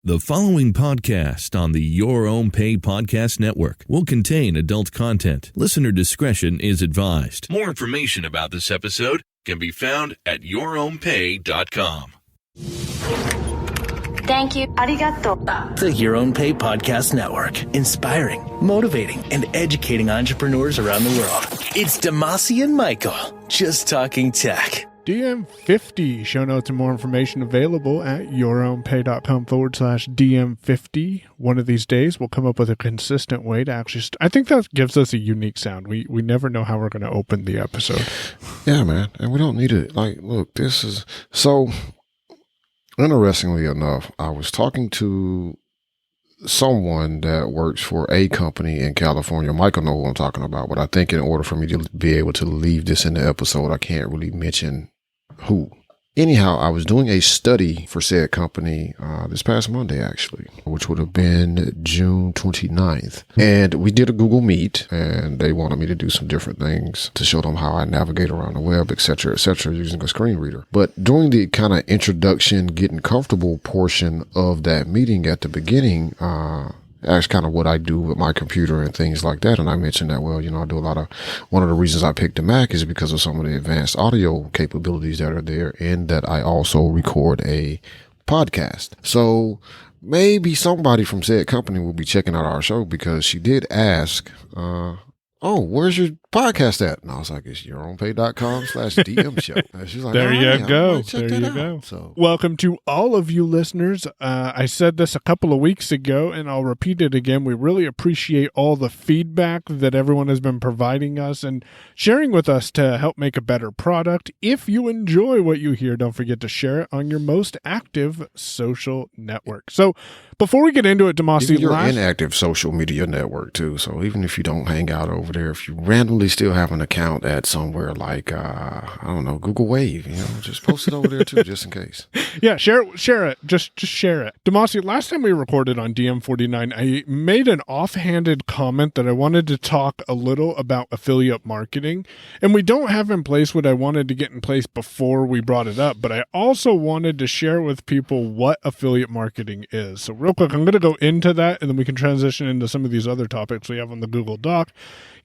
The following podcast on the Your Own Pay Podcast Network will contain adult content. Listener discretion is advised. More information about this episode can be found at yourownpay.com. Thank you. Arigato. The Your Own Pay Podcast Network. Inspiring, motivating, and educating entrepreneurs around the world. It's Demasi and Michael, just talking tech. DM50. Show notes and more information available at yourownpay.com/DM50. One of these days, we'll come up with a consistent way to actually... I think that gives us a unique sound. We never know how we're going to open the episode. Yeah, man. And we don't need it. Like, look, this is... So, interestingly enough, I was talking to someone that works for a company in California. Michael knows what I'm talking about, but I think in order for me to be able to leave this in the episode, I can't really mention who. Anyhow, I was doing a study for said company this past Monday, actually, which would have been June 29th. And we did a Google Meet, and they wanted me to do some different things to show them how I navigate around the web, et cetera, using a screen reader. But during the kind of introduction, getting comfortable portion of that meeting at the beginning, that's kind of what I do with my computer and things like that. And I mentioned that, well, I do a lot of, one of the reasons I picked the Mac is because of some of the advanced audio capabilities that are there, and that I also record a podcast. So maybe somebody from said company will be checking out our show, because she did ask, oh, where's your podcast at? And I was like, it's yourownpay.com/DM show. And she's like, There you go. Check There that you out. go. So, Welcome to all of you listeners. I said this a couple of weeks ago, and I'll repeat it again. We really appreciate all the feedback that everyone has been providing us and sharing with us to help make a better product. If you enjoy what you hear, don't forget to share it on your most active social network. So before we get into it, Demasi, you're inactive social media network too. So even if you don't hang out over there, if you randomly still have an account at somewhere like, I don't know, Google Wave, just post it over there too, just in case. Yeah, share it. Just share it. Demasi, last time we recorded on DM49, I made an offhanded comment that I wanted to talk a little about affiliate marketing. And we don't have in place what I wanted to get in place before we brought it up, but I also wanted to share with people what affiliate marketing is. So real quick, I'm going to go into that, and then we can transition into some of these other topics we have on the Google Doc.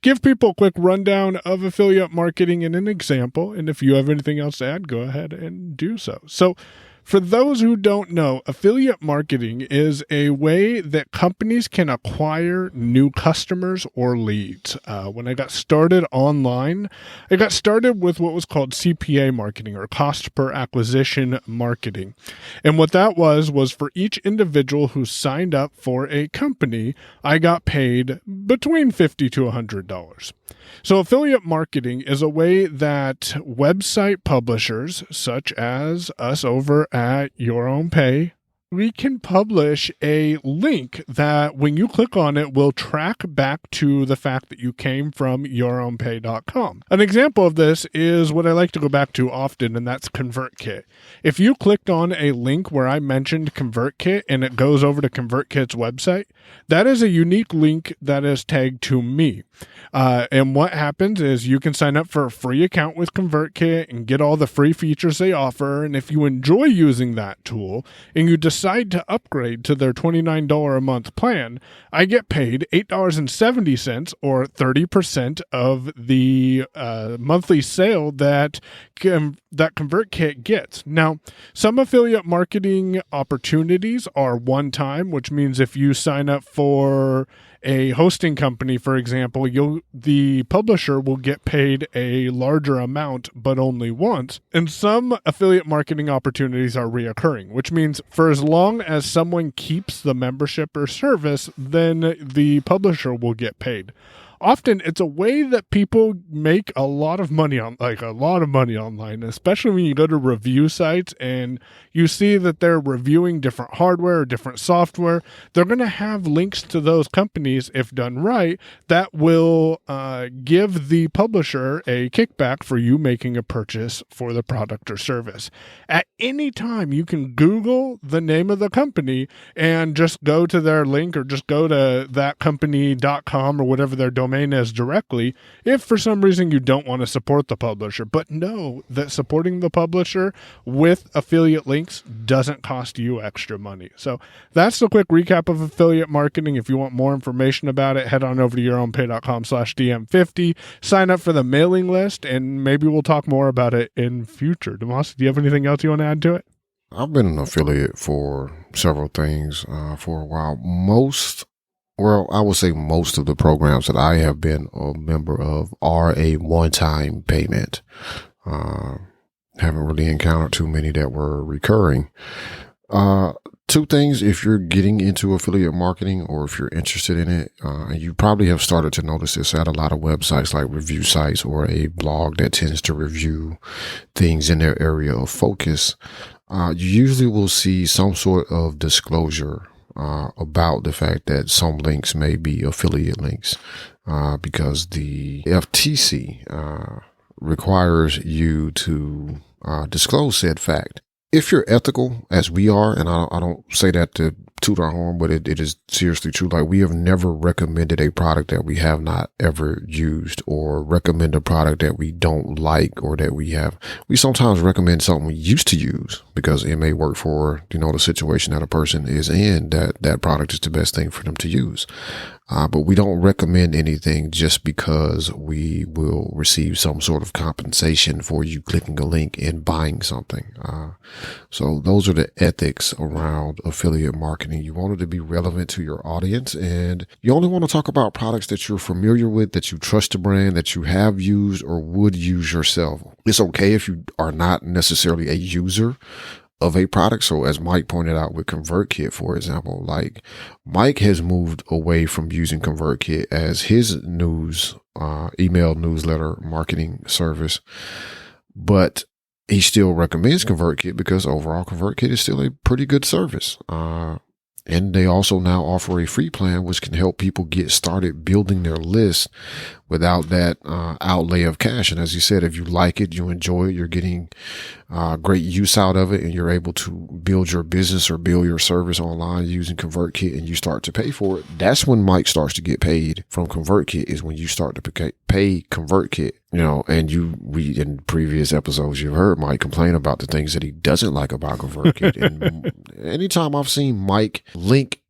Give people a quick rundown of affiliate marketing and an example. And if you have anything else to add, go ahead and do so. So for those who don't know, affiliate marketing is a way that companies can acquire new customers or leads. When I got started online, I got started with what was called CPA marketing, or cost per acquisition marketing. And what that was for each individual who signed up for a company, I got paid between $50 to $100. So affiliate marketing is a way that website publishers, such as us over at Your Own Pay, we can publish a link that when you click on it will track back to the fact that you came from yourownpay.com. An example of this is what I like to go back to often, and that's ConvertKit. If you clicked on a link where I mentioned ConvertKit and it goes over to ConvertKit's website, that is a unique link that is tagged to me. And what happens is you can sign up for a free account with ConvertKit and get all the free features they offer. And if you enjoy using that tool and you decide to upgrade to their $29 a month plan, I get paid $8.70, or 30% of the monthly sale that ConvertKit gets. Now, some affiliate marketing opportunities are one time, which means if you sign up for a hosting company, for example, the publisher will get paid a larger amount, but only once. And some affiliate marketing opportunities are reoccurring, which means for as long as someone keeps the membership or service, then the publisher will get paid. Often it's a way that people make a lot of money online, especially when you go to review sites and you see that they're reviewing different hardware or different software. They're going to have links to those companies, if done right, that will give the publisher a kickback for you making a purchase for the product or service. At any time, you can Google the name of the company and just go to their link, or just go to thatcompany.com or whatever their domain remain as directly if for some reason you don't want to support the publisher. But know that supporting the publisher with affiliate links doesn't cost you extra money. So that's the quick recap of affiliate marketing. If you want more information about it, head on over to yourownpay.com/DM50, sign up for the mailing list, and maybe we'll talk more about it in future. Demas, do you have anything else you want to add to it? I've been an affiliate for several things for a while. I would say most of the programs that I have been a member of are a one-time payment. Haven't really encountered too many that were recurring. Two things, if you're getting into affiliate marketing or if you're interested in it, you probably have started to notice this at a lot of websites like review sites or a blog that tends to review things in their area of focus. You usually will see some sort of disclosure about the fact that some links may be affiliate links because the FTC requires you to disclose said fact. If you're ethical, as we are, and I don't say that to toot our horn, but it is seriously true. Like, we have never recommended a product that we have not ever used, or recommend a product that we don't like, or that we sometimes recommend something we used to use because it may work for, the situation that a person is in, that product is the best thing for them to use. But we don't recommend anything just because we will receive some sort of compensation for you clicking a link and buying something. So those are the ethics around affiliate marketing. You want it to be relevant to your audience, and you only want to talk about products that you're familiar with, that you trust the brand, that you have used or would use yourself. It's okay if you are not necessarily a user of a product. So as Mike pointed out with ConvertKit, for example, like Mike has moved away from using ConvertKit as his email newsletter marketing service, but he still recommends ConvertKit because overall ConvertKit is still a pretty good service. And they also now offer a free plan, which can help people get started building their list without that outlay of cash. And as you said, if you like it, you enjoy it, you're getting great use out of it, and you're able to build your business or build your service online using ConvertKit, and you start to pay for it. That's when Mike starts to get paid from ConvertKit, is when you start to pay ConvertKit. And we in previous episodes, you've heard Mike complain about the things that he doesn't like about ConvertKit. And anytime I've seen Mike link,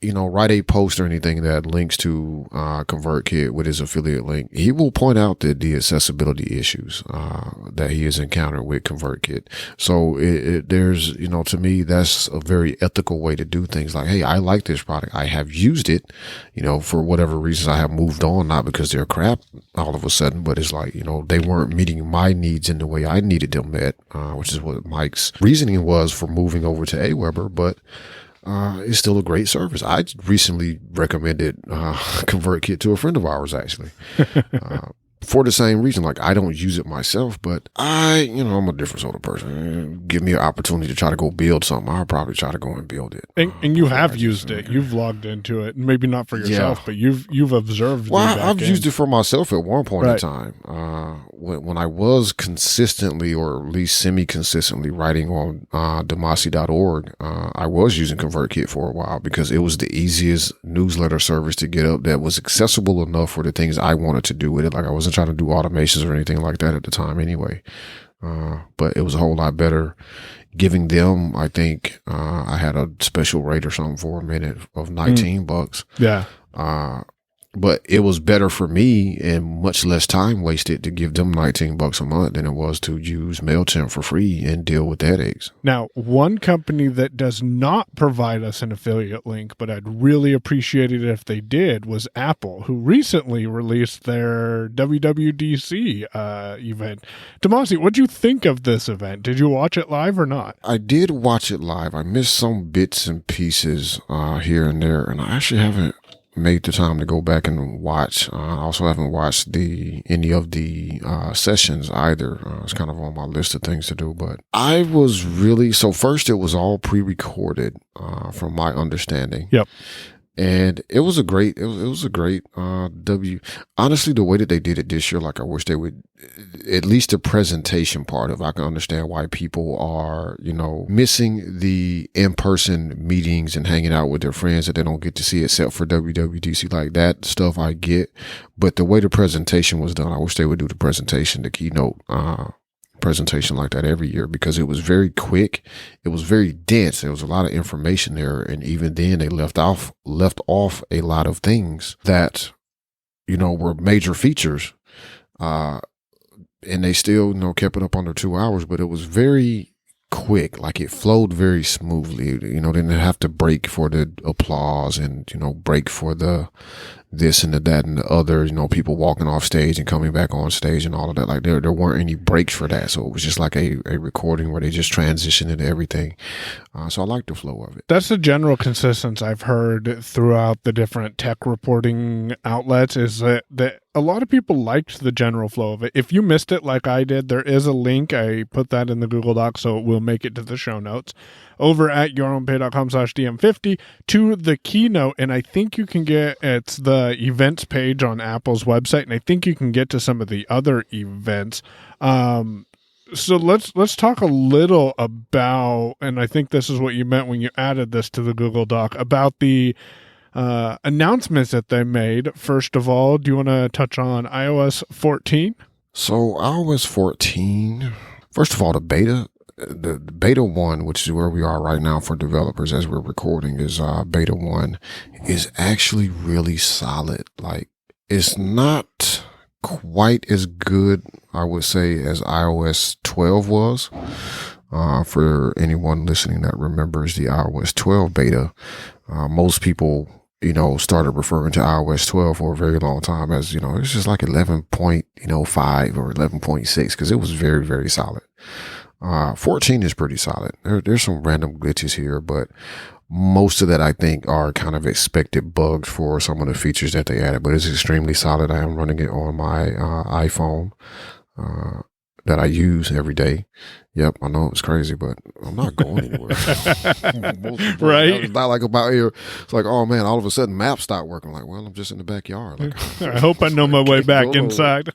write a post or anything that links to ConvertKit with his affiliate link, he will point out the accessibility issues that he has encountered with ConvertKit. So there's, to me, that's a very ethical way to do things. Like, hey, I like this product. I have used it, for whatever reasons I have moved on, not because they're crap all of a sudden, but it's like, they weren't meeting my needs in the way I needed them met, which is what Mike's reasoning was for moving over to Aweber. But it's still a great service. I recently recommended ConvertKit to a friend of ours, actually, for the same reason. Like, I don't use it myself, but I'm a different sort of person. Give me an opportunity to try to go build something, I'll probably try to go and build it. And you have used it. You've logged into it, maybe not for yourself, but you've observed. Well, I've used it for myself at one point in time. When I was consistently, or at least semi-consistently, writing on demasi.org, I was using ConvertKit for a while because it was the easiest newsletter service to get up that was accessible enough for the things I wanted to do with it. Like, I wasn't trying to do automations or anything like that at the time anyway. But it was a whole lot better giving them, I think, I had a special rate or something for a minute of $19. Yeah. But it was better for me and much less time wasted to give them $19 a month than it was to use MailChimp for free and deal with the headaches. Now, one company that does not provide us an affiliate link, but I'd really appreciate it if they did, was Apple, who recently released their WWDC event. Demasi, what'd you think of this event? Did you watch it live or not? I did watch it live. I missed some bits and pieces here and there, and I actually haven't made the time to go back and watch. I also haven't watched any of the sessions either. It's kind of on my list of things to do, but I was really, so first it was all pre-recorded from my understanding. Yep. And it was a great, it was a great, honestly, the way that they did it this year, like I wish they would, at least the presentation part of, I can understand why people are, missing the in-person meetings and hanging out with their friends that they don't get to see except for WWDC. Like that stuff I get, but the way the presentation was done, I wish they would do the presentation, the keynote, presentation like that every year, because it was very quick. It was very dense. There was a lot of information there. And even then they left off a lot of things that, were major features. And they still, kept it up under 2 hours, but it was very quick. Like it flowed very smoothly. Didn't have to break for the applause and, break for the this and the that and the other, people walking off stage and coming back on stage and all of that. Like there weren't any breaks for that. So it was just like a recording where they just transitioned into everything. So I like the flow of it. That's the general consistency I've heard throughout the different tech reporting outlets, is that a lot of people liked the general flow of it. If you missed it like I did, there is a link. I put that in the Google Doc, so it will make it to the show notes over at yourownpay.com/DM50 to the keynote. And I think you can get, it's the events page on Apple's website, and I think you can get to some of the other events. So let's talk a little about, and I think this is what you meant when you added this to the Google Doc, about the announcements that they made. First of all, do you want to touch on iOS 14? So iOS 14, first of all, the beta 1, which is where we are right now for developers as we're recording, is beta 1 is actually really solid. Like it's not quite as good, I would say, as iOS 12 was. For anyone listening that remembers the iOS 12 beta, most people, started referring to iOS 12 for a very long time as, it's just like 11.5 or 11.6, because it was very, very solid. 14 is pretty solid. There's some random glitches here, but most of that I think are kind of expected bugs for some of the features that they added, but it's extremely solid. I am running it on my iPhone that I use every day. Yep, I know it's crazy, but I'm not going anywhere. Right? It's not like about here. It's like, oh man, all of a sudden maps start working. I'm like, well, I'm just in the backyard. Like, I hope I know my way back inside.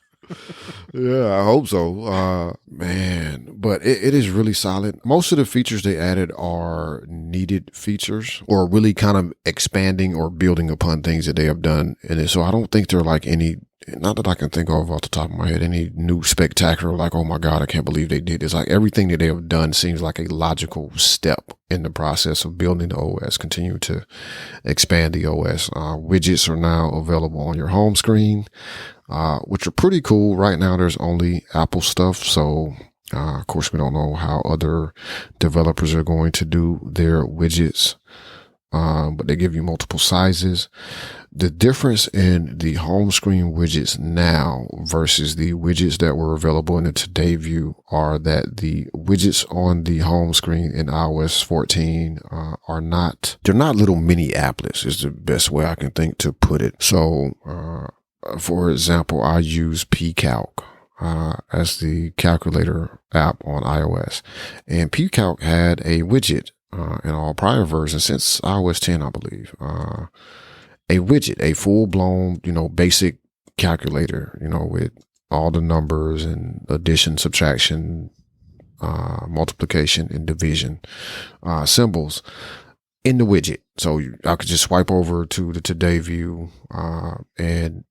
Yeah, I hope so. Man, but it is really solid. Most of the features they added are needed features, or really kind of expanding or building upon things that they have done in it. So I don't think they're like any, not that I can think of off the top of my head, any new spectacular, like, oh my God, I can't believe they did this. Like everything that they have done seems like a logical step in the process of building the OS, continue to expand the OS. Widgets are now available on your home screen, which are pretty cool. Right now, there's only Apple stuff. So, of course, we don't know how other developers are going to do their widgets. But they give you multiple sizes. The difference in the home screen widgets now versus the widgets that were available in the Today view are that the widgets on the home screen in iOS 14 they're not little mini applets, is the best way I can think to put it. So, for example, I use pCalc as the calculator app on iOS, and pCalc had a widget in all prior versions since iOS 10, I believe. A widget, a full-blown, basic calculator, with all the numbers and addition, subtraction, multiplication, and division symbols in the widget. So I could just swipe over to the Today view and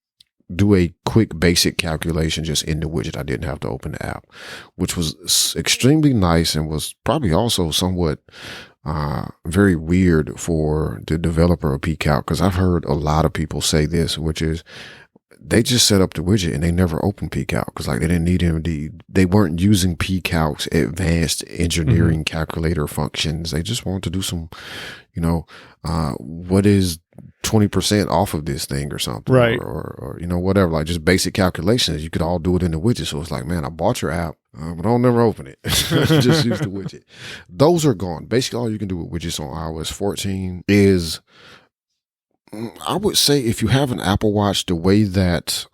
do a quick basic calculation just in the widget. I didn't have to open the app, which was extremely nice and was probably also somewhat very weird for the developer of pCalc, because I've heard a lot of people say this, which is they just set up the widget and they never opened pCalc because like they didn't need him. They weren't using pCalc's advanced engineering calculator functions. They just wanted to do some, what is 20% off of this thing or something, right? Or whatever, like just basic calculations. You could all do it in the widget. So it's like, man, I bought your app, but I'll never open it. Just use the widget. Those are gone. Basically, all you can do with widgets on iOS 14 is, I would say, if you have an Apple Watch, the way that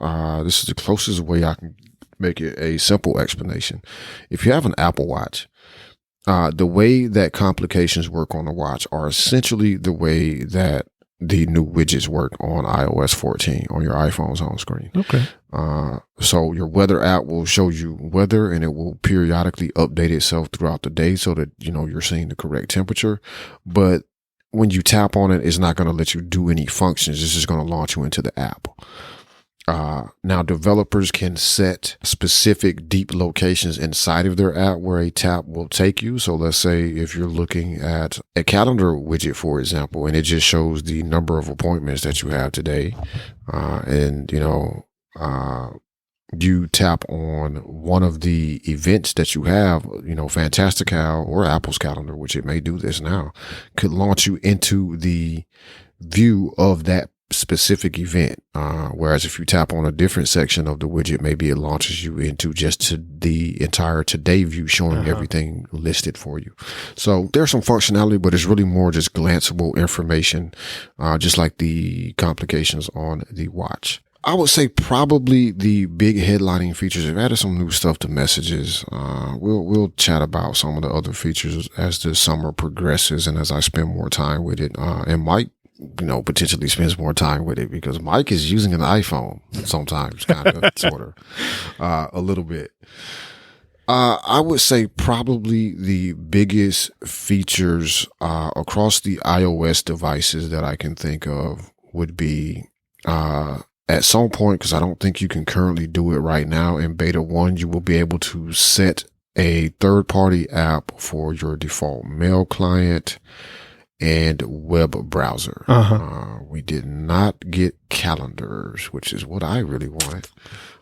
this is the closest way I can make it a simple explanation. If you have an Apple Watch, the way that complications work on the watch are essentially the way that the new widgets work on iOS 14 on your iPhone's home screen. Okay. So your weather app will show you weather, and it will periodically update itself throughout the day so that, you're seeing the correct temperature. But when you tap on it, it's not going to let you do any functions. It's just going to launch you into the app. Now developers can set specific deep locations inside of their app where a tap will take you. So let's say if you're looking at a calendar widget, for example, and it just shows the number of appointments that you have today, and you tap on one of the events that you have, Fantastical or Apple's calendar, which it may do this now, could launch you into the view of that specific event. Whereas if you tap on a different section of the widget, maybe it launches you into just to the entire today view, showing everything listed for you. So there's some functionality, but it's really more just glanceable information, just like the complications on the watch. I would say probably the big headlining features have added some new stuff to messages. We'll chat about some of the other features as the summer progresses and as I spend more time with it. And Mike, potentially spends more time with it because Mike is using an iPhone sometimes, kind of, sort of, a little bit. I would say probably the biggest features across the iOS devices that I can think of would be at some point, because I don't think you can currently do it right now in beta 1, you will be able to set a third-party app for your default mail client and web browser. We did not get calendars, which is what I really wanted.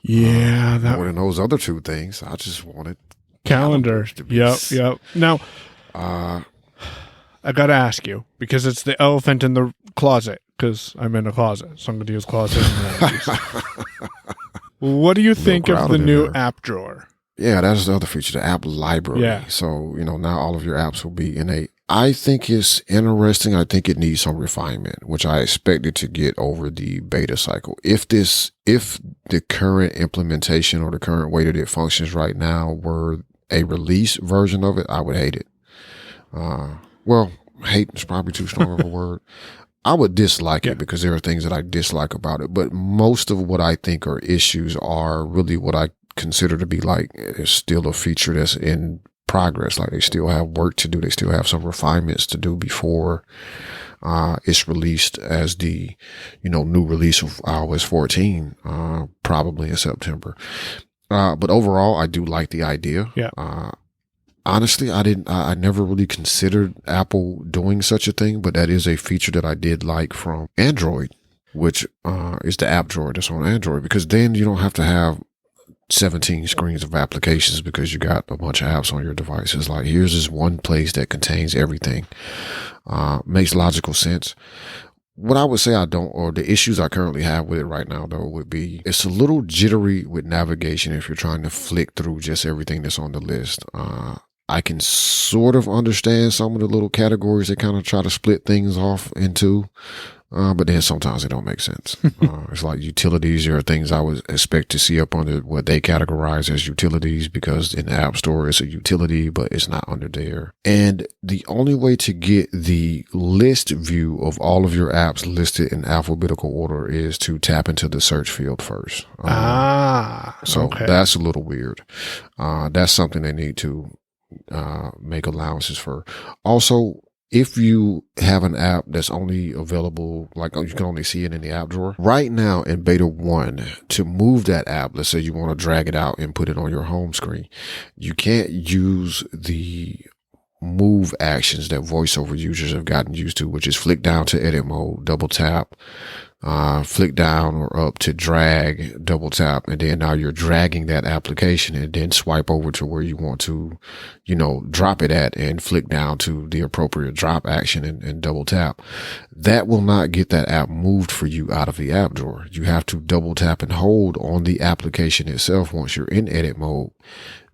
Yeah, more than those other two things. I just wanted calendars to be. Yep. Now, I gotta ask you, because it's the elephant in the closet, because I'm in a closet, so I'm gonna use closet. What do you think of the new app drawer? Yeah, that's the other feature, the app library. Yeah. So, now all of your apps will be in a, I think it's interesting. I think it needs some refinement, which I expected to get over the beta cycle. If the current implementation or the current way that it functions right now were a release version of it, I would hate it. Well, hate is probably too strong of a word. I would dislike it because there are things that I dislike about it, but most of what I think are issues are really what I consider to be like, it's still a feature that's in progress. Like they still have work to do. They still have some refinements to do before it's released as the, new release of iOS 14, probably in September. But overall, I do like the idea. Yeah. Honestly, I never really considered Apple doing such a thing, but that is a feature that I did like from Android, which is the app drawer that's on Android, because then you don't have to have 17 screens of applications because you got a bunch of apps on your device. It's like, here's this one place that contains everything. Makes logical sense. What I would say the issues I currently have with it right now, though, would be it's a little jittery with navigation if you're trying to flick through just everything that's on the list. I can sort of understand some of the little categories they kind of try to split things off into. But then sometimes it don't make sense. It's like utilities are things I would expect to see up under what they categorize as utilities, because in the App Store it's a utility, but it's not under there. And the only way to get the list view of all of your apps listed in alphabetical order is to tap into the search field first. So that's a little weird. That's something they need to make allowances for. Also, if you have an app that's only available, like you can only see it in the app drawer, right now in beta 1, to move that app, let's say you want to drag it out and put it on your home screen, you can't use the move actions that voiceover users have gotten used to, which is flick down to edit mode, double tap, flick down or up to drag, double tap, and then now you're dragging that application and then swipe over to where you want to, drop it at and flick down to the appropriate drop action and double tap. That will not get that app moved for you out of the app drawer. You have to double tap and hold on the application itself once you're in edit mode.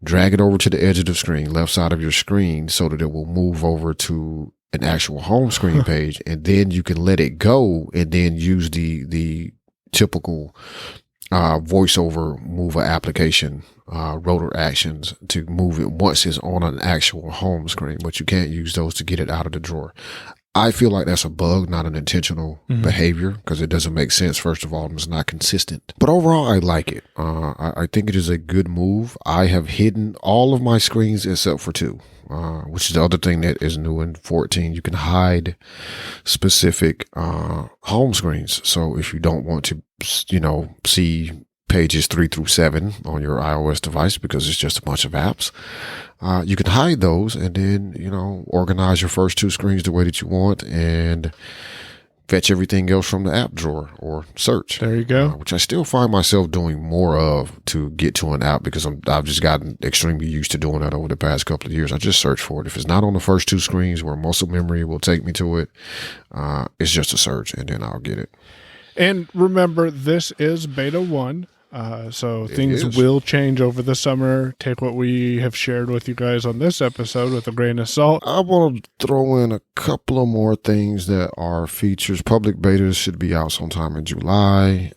Drag it over to the edge of the screen, left side of your screen, so that it will move over to an actual home screen page, and then you can let it go and then use the typical voiceover mover application rotor actions to move it once it's on an actual home screen, but you can't use those to get it out of the drawer. I feel like that's a bug, not an intentional behavior, because it doesn't make sense. First of all, and it's not consistent. But overall, I like it. I think it is a good move. I have hidden all of my screens except for 2, which is the other thing that is new in 14. You can hide specific home screens. So if you don't want to, see pages 3 through 7 on your iOS device because it's just a bunch of apps, you can hide those and then, organize your first 2 screens the way that you want and fetch everything else from the app drawer or search. There you go. Which I still find myself doing more of to get to an app because I've just gotten extremely used to doing that over the past couple of years. I just search for it. If it's not on the first 2 screens where muscle memory will take me to it, it's just a search and then I'll get it. And remember, this is beta 1. So things will change over the summer. Take what we have shared with you guys on this episode with a grain of salt. I want to throw in a couple of more things that are features. Public betas should be out sometime in July.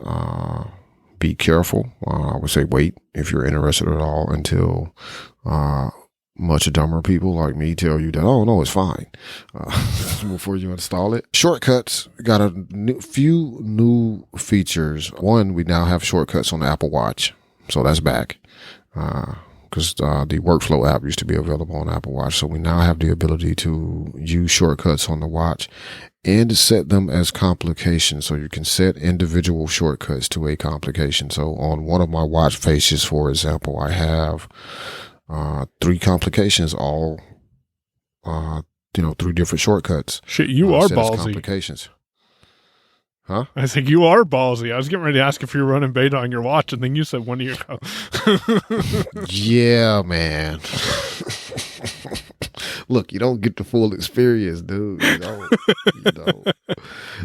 Be careful. I would say wait if you're interested at all until much dumber people like me tell you that, oh, no, it's fine, before you install it. Shortcuts got a few new features. One, we now have shortcuts on the Apple Watch. So that's back. Because the workflow app used to be available on Apple Watch. So we now have the ability to use shortcuts on the watch and set them as complications. So you can set individual shortcuts to a complication. So on one of my watch faces, for example, I have 3 complications, all, 3 different shortcuts. Shit, you are set as ballsy. Complications. Huh? I think you are ballsy. I was getting ready to ask if you were running beta on your watch, and then you said one of your... Yeah, man. Look, you don't get the full experience, dude. You don't.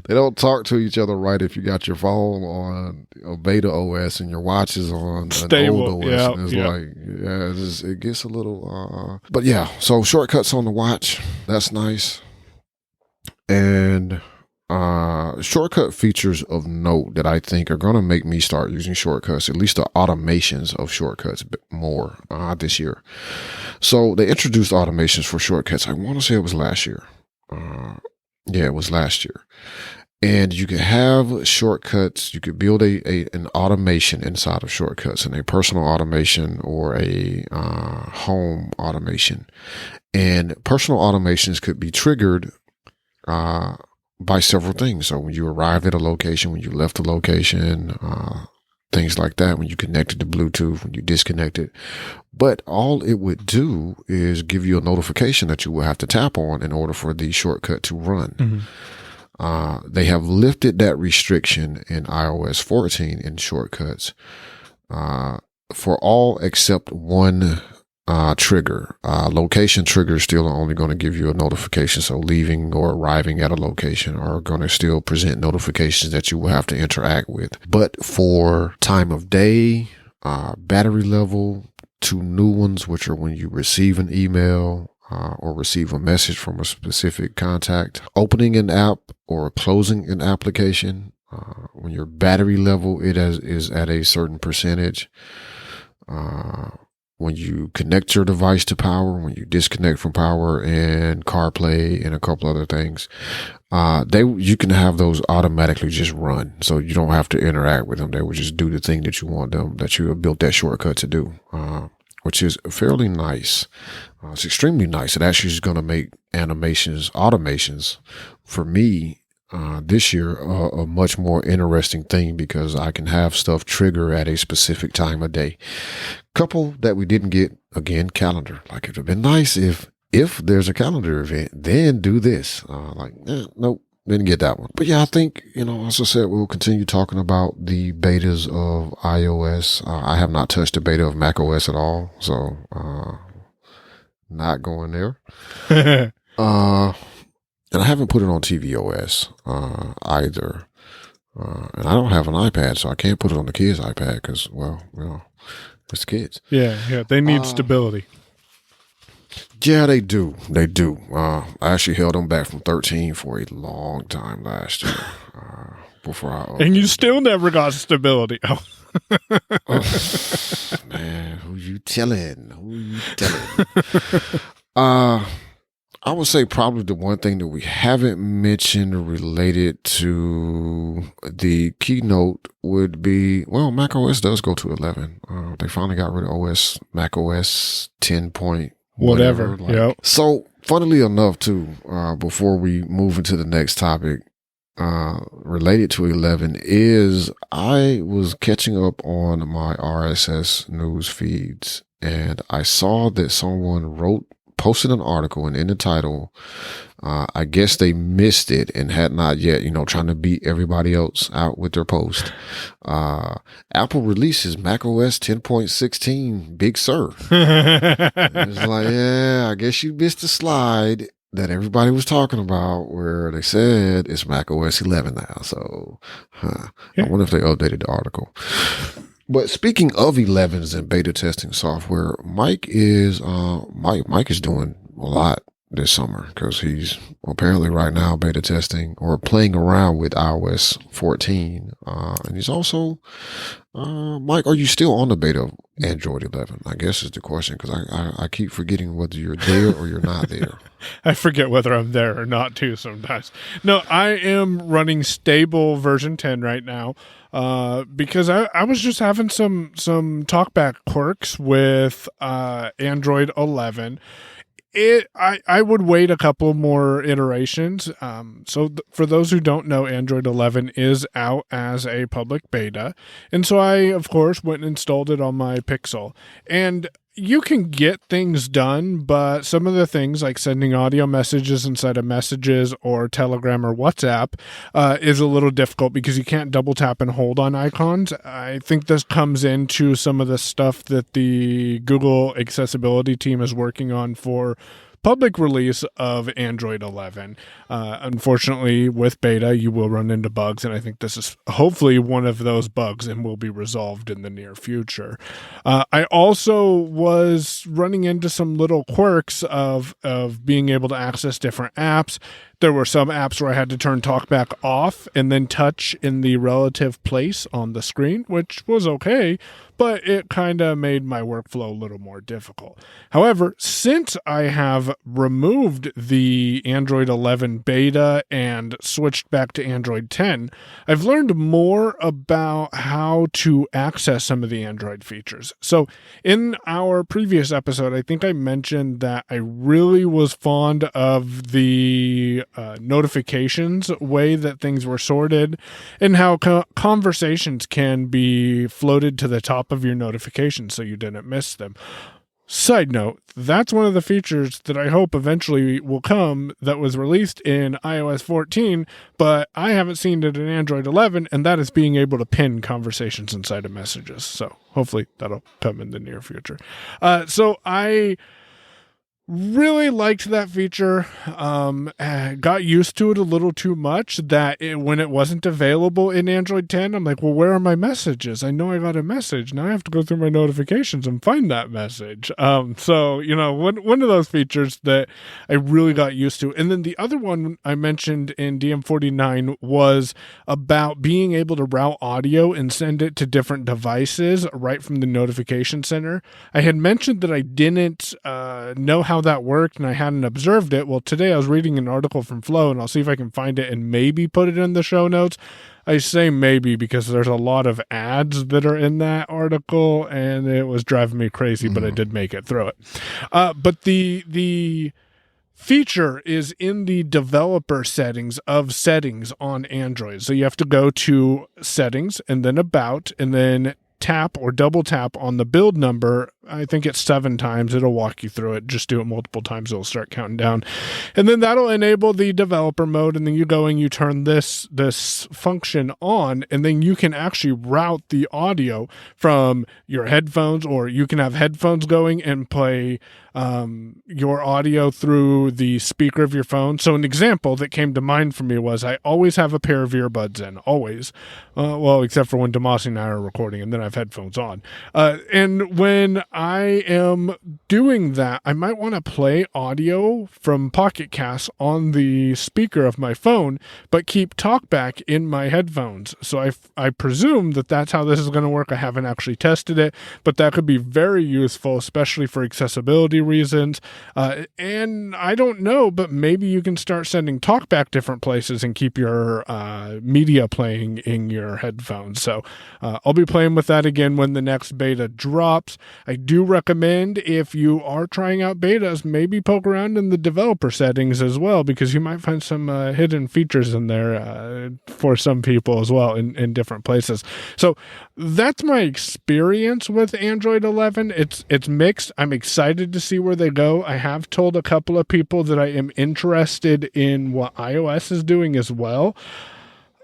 They don't talk to each other right if you got your phone on a beta OS and your watch is on Stable. an old OS. Yeah, and it's it gets a little... But yeah, so shortcuts on the watch. That's nice. And... shortcut features of note that I think are going to make me start using shortcuts, at least the automations of shortcuts more this year. So they introduced automations for shortcuts. I want to say it was last year. It was last year. And you could have shortcuts. You could build an automation inside of shortcuts, and a personal automation or a home automation. And personal automations could be triggered by several things. So when you arrived at a location, when you left a location, things like that, when you connected to Bluetooth, when you disconnected. But all it would do is give you a notification that you will have to tap on in order for the shortcut to run. Mm-hmm. They have lifted that restriction in iOS 14 in shortcuts for all except one trigger. Location triggers still are only going to give you a notification. So leaving or arriving at a location are going to still present notifications that you will have to interact with. But for time of day, battery level, 2 new ones, which are when you receive an email or receive a message from a specific contact, opening an app or closing an application, when your battery level is at a certain percentage, when you connect your device to power, when you disconnect from power, and CarPlay and a couple other things, you can have those automatically just run. So you don't have to interact with them. They will just do the thing that you want them, that you have built that shortcut to do, which is fairly nice. It's extremely nice. It actually is going to make automations for me, this year, a much more interesting thing because I can have stuff trigger at a specific time of day. Couple that we didn't get, again, calendar. Like, it would have been nice if there's a calendar event, then do this. Nope, didn't get that one. But yeah, I think, as I said, we'll continue talking about the betas of iOS. I have not touched the beta of macOS at all, so not going there. And I haven't put it on tvOS either. And I don't have an iPad, so I can't put it on the kids' iPad because, it's kids. Yeah, they need stability. Yeah, they do. I actually held them back from 13 for a long time last year. Before I updated. And you still never got stability. Oh. Man, who you telling? I would say probably the one thing that we haven't mentioned related to the keynote would be, well, Mac OS does go to 11. They finally got rid of Mac OS 10 point whatever. Yep. So funnily enough too, before we move into the next topic, related to 11 is I was catching up on my RSS news feeds and I saw that someone posted an article and in the title, I guess they missed it and had not yet, trying to beat everybody else out with their post. Apple releases macOS 10.16, Big Sur. It's like, yeah, I guess you missed the slide that everybody was talking about where they said it's macOS 11 now. So I wonder if they updated the article. But speaking of 11s and beta testing software, Mike is doing a lot this summer because he's apparently right now beta testing or playing around with iOS 14. And he's also, Mike, are you still on the beta of Android 11? I guess is the question because I keep forgetting whether you're there or you're not there. I forget whether I'm there or not too sometimes. No, I am running stable version 10 right now. Because I was just having some talkback quirks with Android 11. I would wait a couple more iterations. For those who don't know, Android 11 is out as a public beta. And so I, of course, went and installed it on my Pixel. And you can get things done, but some of the things like sending audio messages inside of Messages or Telegram or WhatsApp is a little difficult because you can't double tap and hold on icons. I think this comes into some of the stuff that the Google accessibility team is working on for public release of Android 11. Unfortunately, with beta, you will run into bugs, and I think this is hopefully one of those bugs and will be resolved in the near future. I also was running into some little quirks of being able to access different apps. There were some apps where I had to turn TalkBack off and then touch in the relative place on the screen, which was okay, but it kind of made my workflow a little more difficult. However, since I have removed the Android 11 beta and switched back to Android 10, I've learned more about how to access some of the Android features. So in our previous episode, I think I mentioned that I really was fond of the notifications way that things were sorted and how conversations can be floated to the top of your notifications so you didn't miss them. Side note, that's one of the features that I hope eventually will come that was released in iOS 14, but I haven't seen it in Android 11, and that is being able to pin conversations inside of Messages. So hopefully that'll come in the near future. So I really liked that feature. Got used to it a little too much that when it wasn't available in Android 10, I'm like, well, where are my messages? I know I got a message. Now I have to go through my notifications and find that message. So, one of those features that I really got used to. And then the other one I mentioned in DM49 was about being able to route audio and send it to different devices right from the notification center. I had mentioned that I didn't know how that worked and I hadn't observed it. Well, today I was reading an article from Flow and I'll see if I can find it and maybe put it in the show notes. I say maybe because there's a lot of ads that are in that article and it was driving me crazy, but I did make it through it. But the feature is in the developer settings on Android. So you have to go to settings and then about and then tap or double tap on the build number. I think it's 7 times. It'll walk you through it. Just do it multiple times. It'll start counting down. And then that'll enable the developer mode. And then you go and you turn this function on. And then you can actually route the audio from your headphones, or you can have headphones going and play your audio through the speaker of your phone. So an example that came to mind for me was I always have a pair of earbuds in. Always. Well, except for when Demasi and I are recording, and then I have headphones on. And when I am doing that, I might want to play audio from Pocket Cast on the speaker of my phone, but keep TalkBack in my headphones. So I presume that that's how this is going to work. I haven't actually tested it, but that could be very useful, especially for accessibility reasons. And I don't know, but maybe you can start sending talkback different places and keep your media playing in your headphones. So I'll be playing with that again when the next beta drops. I do recommend, if you are trying out betas, maybe poke around in the developer settings as well, because you might find some hidden features in there for some people as well in different places. So that's my experience with Android 11. It's mixed. I'm excited to see where they go. I have told a couple of people that I am interested in what iOS is doing as well.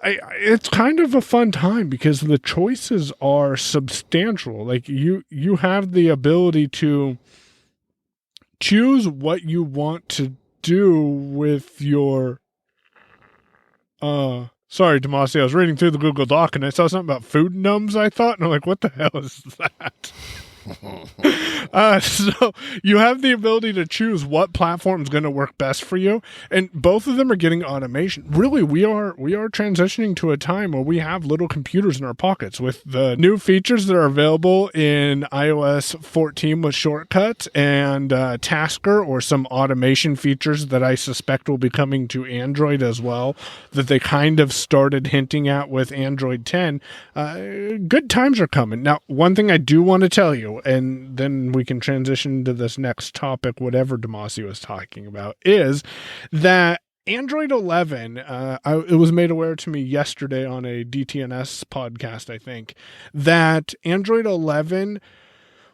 It's kind of a fun time because the choices are substantial. Like you have the ability to choose what you want to do with your sorry, Demasi, I was reading through the Google Doc and I saw something about food numbs, I thought, and I'm like, what the hell is that? So you have the ability to choose what platform is going to work best for you, and both of them are getting automation. Really, we are transitioning to a time where we have little computers in our pockets with the new features that are available in iOS 14 with shortcuts and Tasker, or some automation features that I suspect will be coming to Android as well, that they kind of started hinting at with Android 10. Good times are coming. Now, one thing I do want to tell you, and then we can transition to this next topic, whatever Demasi was talking about, is that Android 11, it was made aware to me yesterday on a DTNS podcast, I think, that Android 11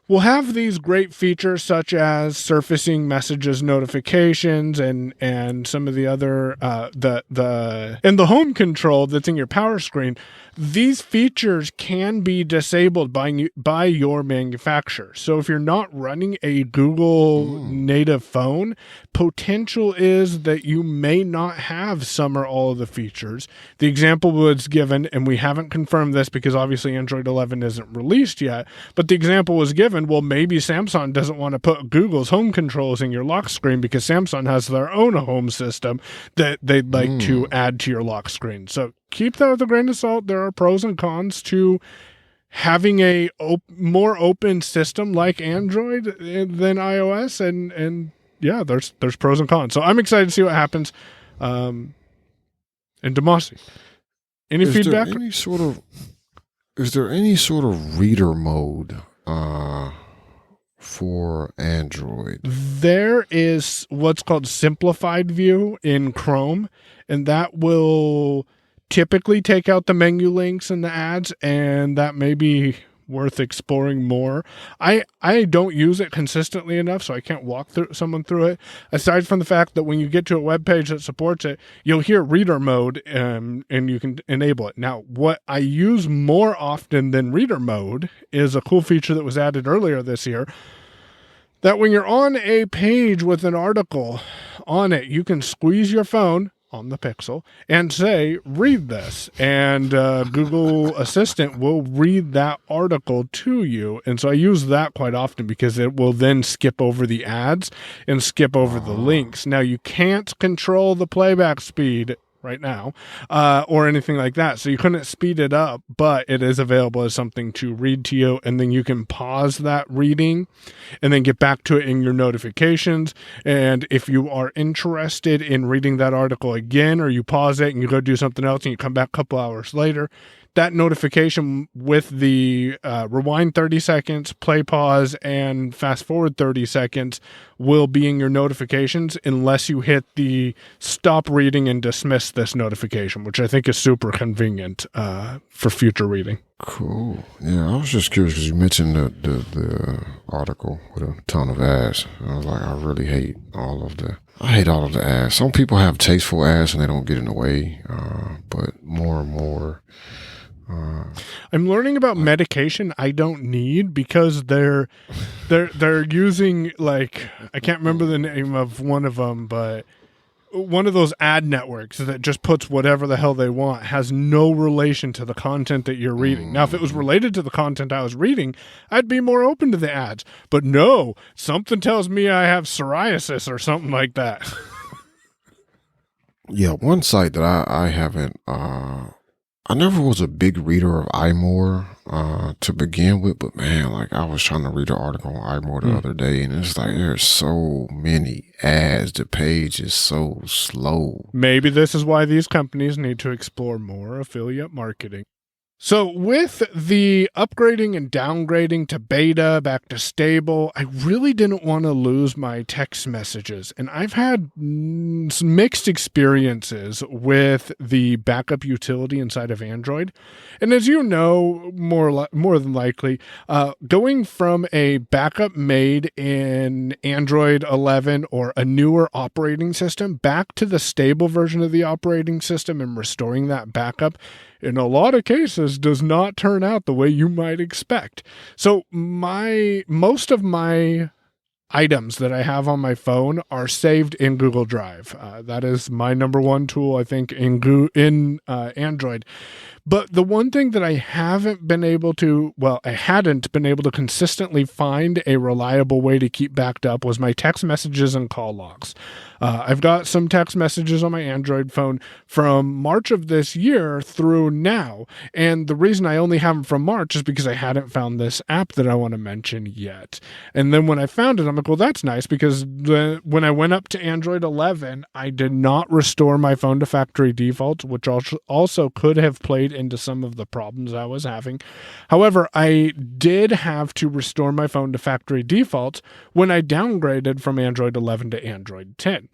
will have these great features such as surfacing messages, notifications, and some of the other and the home control that's in your power screen. These features can be disabled by your manufacturer. So if you're not running a Google native phone, potential is that you may not have some or all of the features. The example was given, and we haven't confirmed this because obviously Android 11 isn't released yet, but the example was given, well, maybe Samsung doesn't want to put Google's home controls in your lock screen because Samsung has their own home system that they'd like to add to your lock screen. So keep that with a grain of salt. There are pros and cons to having a more open system like Android than iOS, and yeah, there's pros and cons. So I'm excited to see what happens. And Demasi, any feedback? Is there any sort of reader mode for Android? There is what's called simplified view in Chrome, and that will typically take out the menu links and the ads, and that may be worth exploring more. I don't use it consistently enough, so I can't walk someone through it. Aside from the fact that when you get to a web page that supports it, you'll hear reader mode, and you can enable it. Now, what I use more often than reader mode is a cool feature that was added earlier this year, that when you're on a page with an article on it, you can squeeze your phone on the Pixel and say, read this, and Google Assistant will read that article to you. And so I use that quite often because it will then skip over the ads and skip over the links. Now, you can't control the playback speed right now or anything like that, so you couldn't speed it up, but it is available as something to read to you, and then you can pause that reading and then get back to it in your notifications. And if you are interested in reading that article again, or you pause it and you go do something else and you come back a couple hours later, that notification with the rewind 30 seconds, play pause, and fast forward 30 seconds will be in your notifications unless you hit the stop reading and dismiss this notification, which I think is super convenient for future reading. Cool. Yeah, I was just curious because you mentioned the article with a ton of ads. I was like, I hate all of the ads. Some people have tasteful ads and they don't get in the way, but more and more. I'm learning about medication I don't need because they're using, like, I can't remember the name of one of them, but one of those ad networks that just puts whatever the hell they want, has no relation to the content that you're reading. Now, if it was related to the content I was reading, I'd be more open to the ads. But no, something tells me I have psoriasis or something like that. Yeah, one site that I haven't, I never was a big reader of iMore, to begin with, but man, like I was trying to read an article on iMore the other day, and it's like there's so many ads. The page is so slow. Maybe this is why these companies need to explore more affiliate marketing. So with the upgrading and downgrading to beta back to stable, I really didn't want to lose my text messages. And I've had some mixed experiences with the backup utility inside of Android. And as you know, more than likely, going from a backup made in Android 11 or a newer operating system back to the stable version of the operating system and restoring that backup, in a lot of cases, does not turn out the way you might expect. So most of my items that I have on my phone are saved in Google Drive. That is my number one tool, I think, in Android. But the one thing that I hadn't been able to consistently find a reliable way to keep backed up was my text messages and call logs. I've got some text messages on my Android phone from March of this year through now. And the reason I only have them from March is because I hadn't found this app that I want to mention yet. And then when I found it, I'm like, well, that's nice, because when I went up to Android 11, I did not restore my phone to factory defaults, which also could have played into some of the problems I was having. However, I did have to restore my phone to factory defaults when I downgraded from Android 11 to Android 10,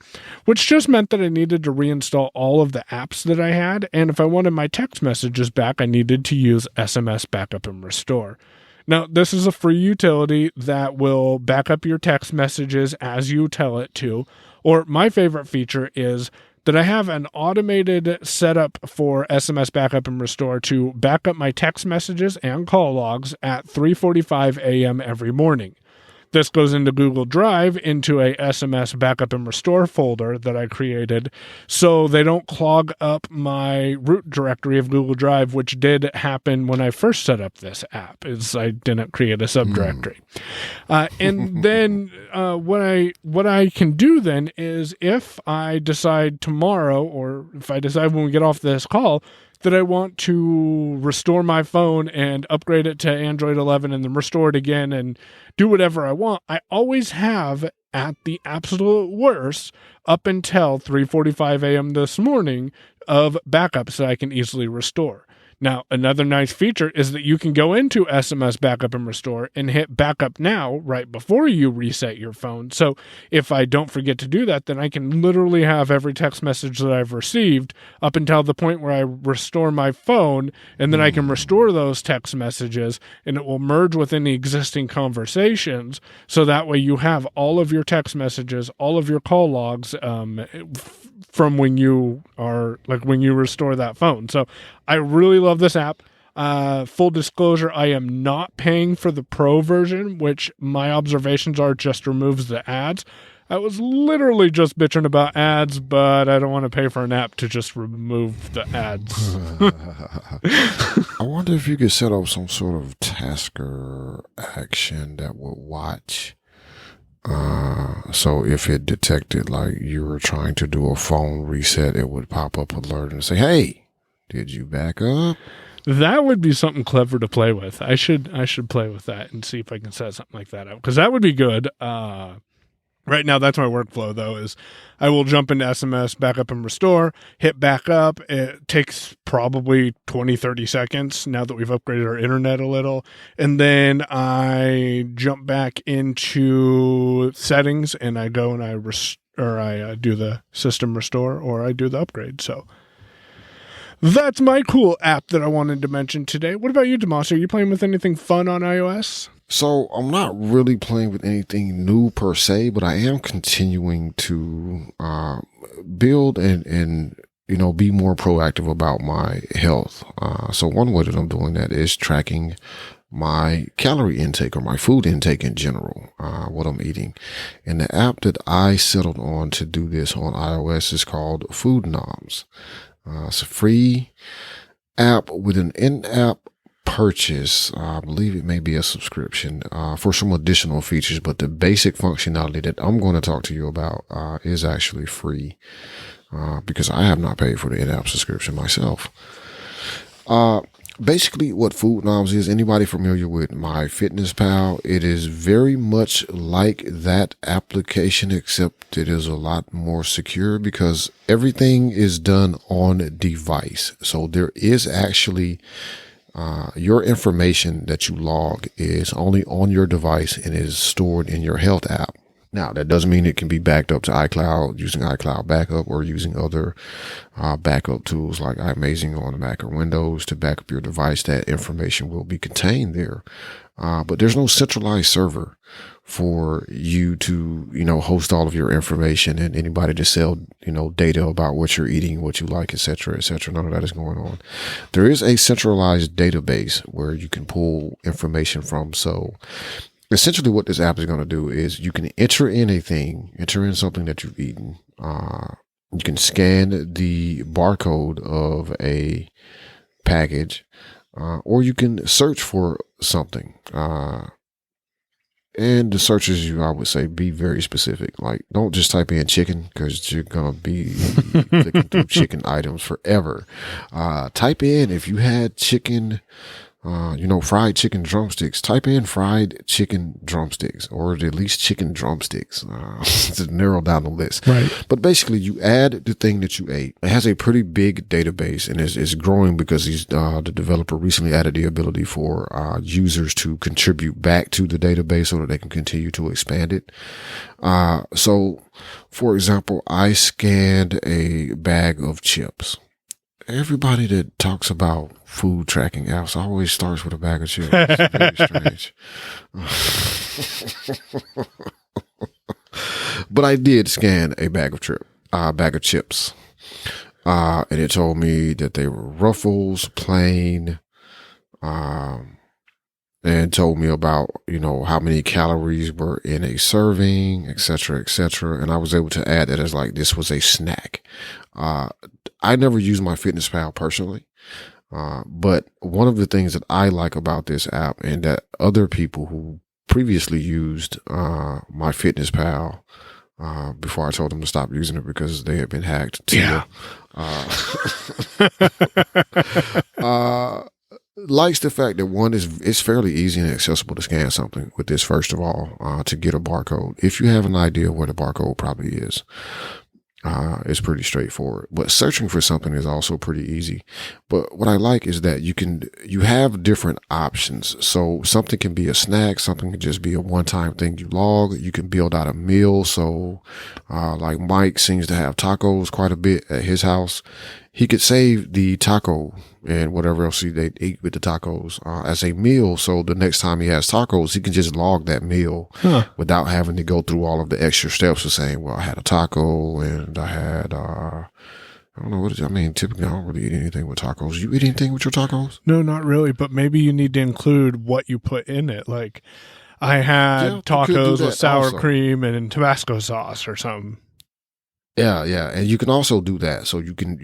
which just meant that I needed to reinstall all of the apps that I had. And if I wanted my text messages back, I needed to use SMS backup and restore. Now, this is a free utility that will back up your text messages as you tell it to. Or my favorite feature is that I have an automated setup for SMS backup and restore to back up my text messages and call logs at 3:45 a.m. every morning. This goes into Google Drive into a SMS backup and restore folder that I created so they don't clog up my root directory of Google Drive, which did happen when I first set up this app, is I didn't create a subdirectory. And then what I can do then is if I decide tomorrow, or if I decide when we get off this call, that I want to restore my phone and upgrade it to Android 11 and then restore it again and do whatever I want, I always have, at the absolute worst, up until 3:45 a.m. this morning of backups that I can easily restore. Now, another nice feature is that you can go into SMS backup and restore and hit backup now right before you reset your phone. So if I don't forget to do that, then I can literally have every text message that I've received up until the point where I restore my phone, and then I can restore those text messages and it will merge with any existing conversations. So that way you have all of your text messages, all of your call logs from when you restore that phone. So I really love this app. Full disclosure, I am not paying for the pro version, which my observations are just removes the ads. I was literally just bitching about ads, but I don't want to pay for an app to just remove the ads. I wonder if you could set up some sort of tasker action that would watch. So if it detected like you were trying to do a phone reset, it would pop up alert and say, "Hey, did you back up?" That would be something clever to play with. I should play with that and see if I can set something like that up, because that would be good. Right now, that's my workflow, though, is I will jump into SMS, backup and restore, hit back up. It takes probably 20, 30 seconds now that we've upgraded our internet a little. And then I jump back into settings and I go and I do the system restore, or I do the upgrade. So that's my cool app that I wanted to mention today. What about you, Demas? Are you playing with anything fun on iOS? So I'm not really playing with anything new per se, but I am continuing to build and be more proactive about my health. So one way that I'm doing that is tracking my calorie intake, or my food intake in general, what I'm eating. And the app that I settled on to do this on iOS is called Food Noms. It's a free app with an in-app purchase. I believe it may be a subscription for some additional features, but the basic functionality that I'm going to talk to you about is actually free because I have not paid for the in-app subscription myself. basically what Food Knobs is, anybody familiar with MyFitnessPal, it is very much like that application, except it is a lot more secure because everything is done on device. So there is actually your information that you log is only on your device and is stored in your health app. Now, that doesn't mean it can be backed up to iCloud using iCloud backup or using other backup tools like iMazing on the Mac or Windows to back up your device. That information will be contained there. But there's no centralized server for you to, host all of your information and anybody to sell, data about what you're eating, what you like, et cetera, et cetera. None of that is going on. There is a centralized database where you can pull information from. So essentially what this app is going to do is you can enter in something that you've eaten. You can scan the barcode of a package, or you can search for something. And the searches, I would say, be very specific. Like, don't just type in chicken because you're going to be clicking through chicken items forever. Type in, if you had chicken, fried chicken drumsticks, type in fried chicken drumsticks or at least chicken drumsticks to narrow down the list. Right. But basically, you add the thing that you ate. It has a pretty big database and is growing because the developer recently added the ability for users to contribute back to the database so that they can continue to expand it. So, for example, I scanned a bag of chips. Everybody that talks about food tracking apps always starts with a bag of chips. It's very strange. But I did scan a bag of chips. And it told me that they were Ruffles, plain, and told me about, how many calories were in a serving, et cetera, et cetera. And I was able to add that as like, this was a snack. I never use MyFitnessPal personally. But one of the things that I like about this app and that other people who previously used, MyFitnessPal, before I told them to stop using it because they had been hacked. Likes the fact that one it's fairly easy and accessible to scan something with this, first of all, to get a barcode. If you have an idea where the barcode probably is, it's pretty straightforward, but searching for something is also pretty easy. But what I like is that you have different options. So something can be a snack, something can just be a one-time thing you log. You can build out a meal. So, like Mike seems to have tacos quite a bit at his house. He could save the taco and whatever else they eat with the tacos as a meal. So the next time he has tacos, he can just log that meal without having to go through all of the extra steps of saying, well, I had a taco and I had, I don't know typically I don't really eat anything with tacos. You eat anything with your tacos? No, not really. But maybe you need to include what you put in it. Like I had tacos with sour cream and Tabasco sauce or something. Yeah. And you can also do that. So you can,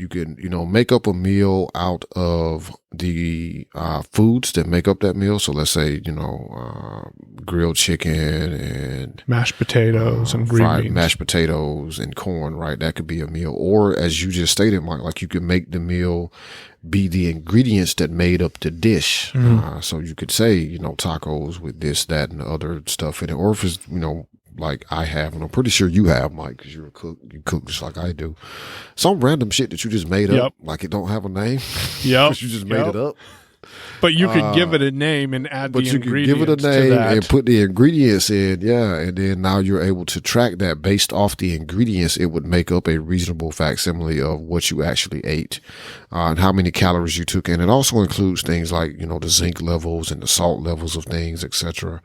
make up a meal out of the, foods that make up that meal. So let's say, grilled chicken and mashed potatoes and green fried beans. Mashed potatoes and corn, right? That could be a meal. Or as you just stated, Mike, like you could make the meal be the ingredients that made up the dish. So you could say, tacos with this, that, and the other stuff in it. Or if it's, like I have, and I'm pretty sure you have, Mike, because you're a cook. You cook just like I do. Some random shit that you just made up, like it don't have a name. Because you just made it up. But you could give it a name and add the ingredients. But you could give it a name and put the ingredients in, and then now you're able to track that based off the ingredients. It would make up a reasonable facsimile of what you actually ate and how many calories you took in. It also includes things like, the zinc levels and the salt levels of things, etc.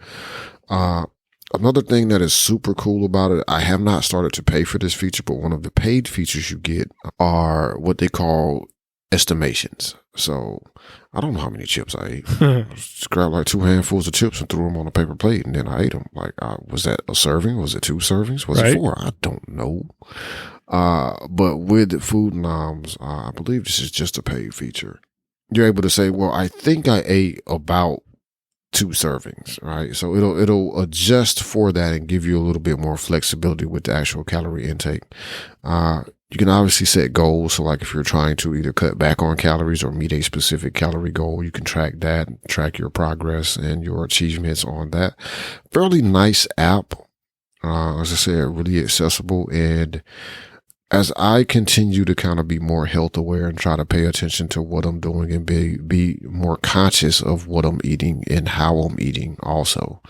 Another thing that is super cool about it, I have not started to pay for this feature, but one of the paid features you get are what they call estimations. So I don't know how many chips I ate. I just grabbed like 2 handfuls of chips and threw them on a paper plate, and then I ate them. Like, was that a serving? Was it 2 servings? Was it 4? I don't know. But with Food Knobs, I believe this is just a paid feature. You're able to say, well, I think I ate about 2 servings, right? So it'll adjust for that and give you a little bit more flexibility with the actual calorie intake. You can obviously set goals. So like if you're trying to either cut back on calories or meet a specific calorie goal, you can track that, track your progress and your achievements on that. Fairly nice app. As I said, really accessible. And as I continue to kind of be more health aware and try to pay attention to what I'm doing and be more conscious of what I'm eating and how I'm eating also.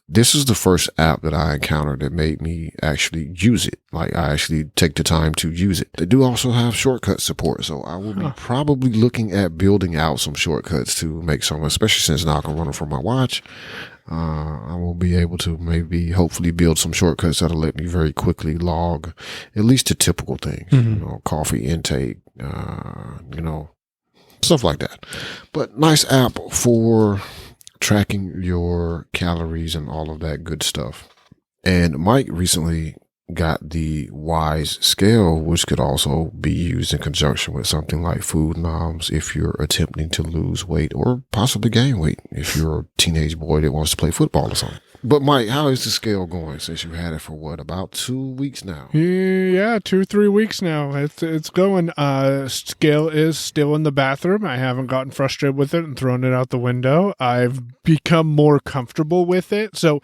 This is the first app that I encountered that made me actually use it. Like I actually take the time to use it. They do also have shortcut support. So I will be probably looking at building out some shortcuts to make some, especially since now I can run it from my watch. I will be able to hopefully build some shortcuts that'll let me very quickly log at least the typical things, coffee intake, stuff like that. But nice app for tracking your calories and all of that good stuff. And Mike recently got the Wise scale, which could also be used in conjunction with something like Food Noms if you're attempting to lose weight or possibly gain weight if you're a teenage boy that wants to play football or something. But Mike, how is the scale going since you had it for about 2 weeks now? Yeah, 2-3 weeks now. It's going. Scale is still in the bathroom. I haven't gotten frustrated with it and thrown it out the window. I've become more comfortable with it. So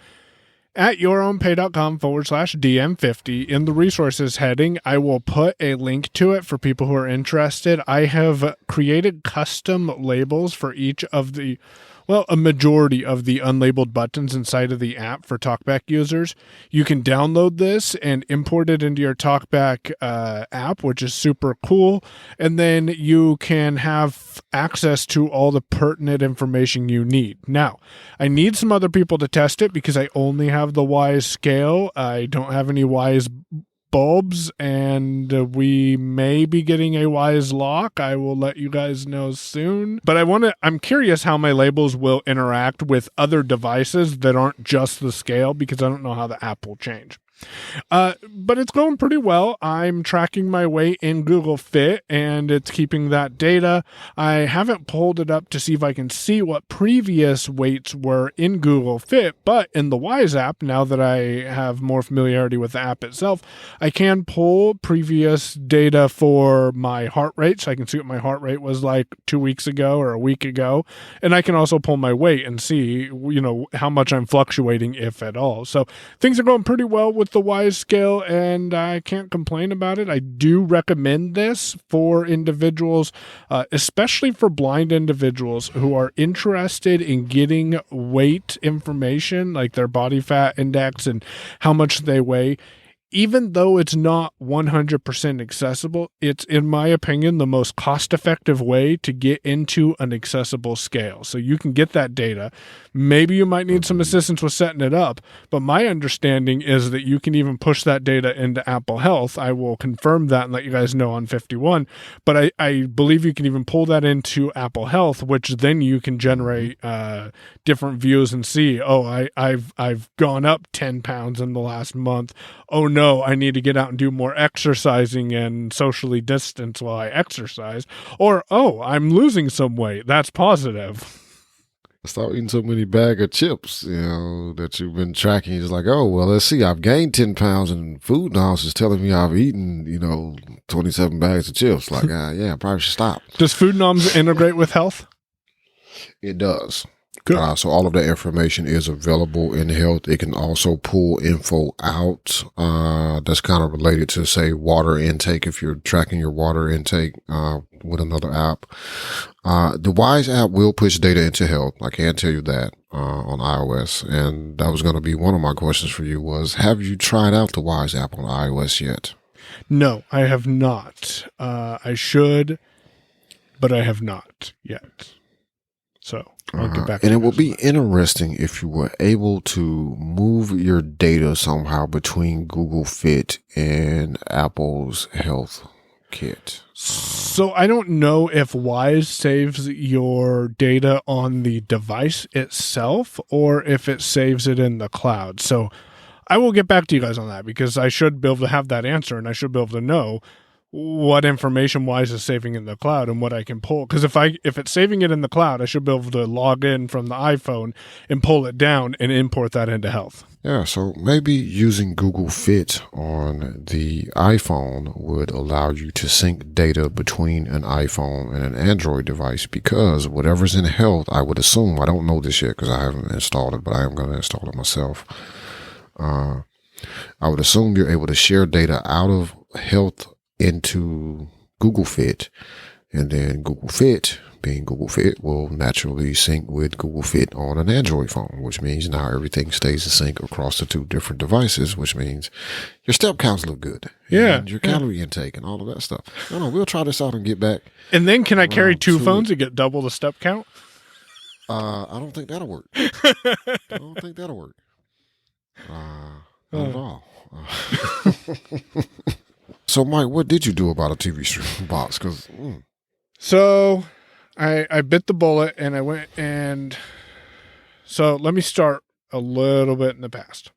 at yourownpay.com/DM50 in the resources heading, I will put a link to it for people who are interested. I have created custom labels for each of a majority of the unlabeled buttons inside of the app for TalkBack users. You can download this and import it into your TalkBack app, which is super cool. And then you can have access to all the pertinent information you need. Now, I need some other people to test it because I only have the Wise scale. I don't have any Wise bulbs, and we may be getting a Wise lock. I will let you guys know soon. But I'm curious how my labels will interact with other devices that aren't just the scale, because I don't know how the app will change. But it's going pretty well. I'm tracking my weight in Google Fit, and it's keeping that data. I haven't pulled it up to see if I can see what previous weights were in Google Fit, but in the Wise app, now that I have more familiarity with the app itself, I can pull previous data for my heart rate, so I can see what my heart rate was like 2 weeks ago or a week ago, and I can also pull my weight and see, how much I'm fluctuating, if at all. So things are going pretty well with the Wise scale, and I can't complain about it. I do recommend this for individuals, especially for blind individuals who are interested in getting weight information, like their body fat index and how much they weigh. Even though it's not 100% accessible, it's, in my opinion, the most cost-effective way to get into an accessible scale. So you can get that data. Maybe you might need some assistance with setting it up, but my understanding is that you can even push that data into Apple Health. I will confirm that and let you guys know on 51, but I believe you can even pull that into Apple Health, which then you can generate different views and see, I've gone up 10 pounds in the last month. Oh no, I need to get out and do more exercising and socially distance while I exercise. Or, I'm losing some weight. That's positive. Stop eating so many bag of chips, that you've been tracking. It's like, let's see, I've gained 10 pounds and Food Noms is telling me I've eaten, 27 bags of chips. Like, I probably should stop. Does Food Noms integrate with Health? It does. Good. So all of that information is available in Health. It can also pull info out that's kind of related to, say, water intake, if you're tracking your water intake with another app. The Wise app will push data into Health. I can tell you that on iOS. And that was going to be one of my questions for you was, have you tried out the Wise app on iOS yet? No, I have not. I should, but I have not yet. So I'll get back to and it will be interesting if you were able to move your data somehow between Google Fit and Apple's Health Kit. So I don't know if Wise saves your data on the device itself or if it saves it in the cloud. So I will get back to you guys on that, because I should be able to have that answer and I should be able to know what information wise is saving in the cloud and what I can pull. Because if it's saving it in the cloud, I should be able to log in from the iPhone and pull it down and import that into Health. Yeah, so maybe using Google Fit on the iPhone would allow you to sync data between an iPhone and an Android device, because whatever's in Health, I would assume, I don't know this yet because I haven't installed it, but I am going to install it myself. I would assume you're able to share data out of Health into Google Fit, and then Google Fit, being Google Fit, will naturally sync with Google Fit on an Android phone, which means now everything stays in sync across the two different devices, which means your step counts look good. Yeah. And your calorie intake and all of that stuff. No, we'll try this out and get back. And then can I carry two phones and get double the step count? I don't think that'll work. Not at all. So, Mike, what did you do about a TV streaming box? So I bit the bullet and I went so let me start a little bit in the past.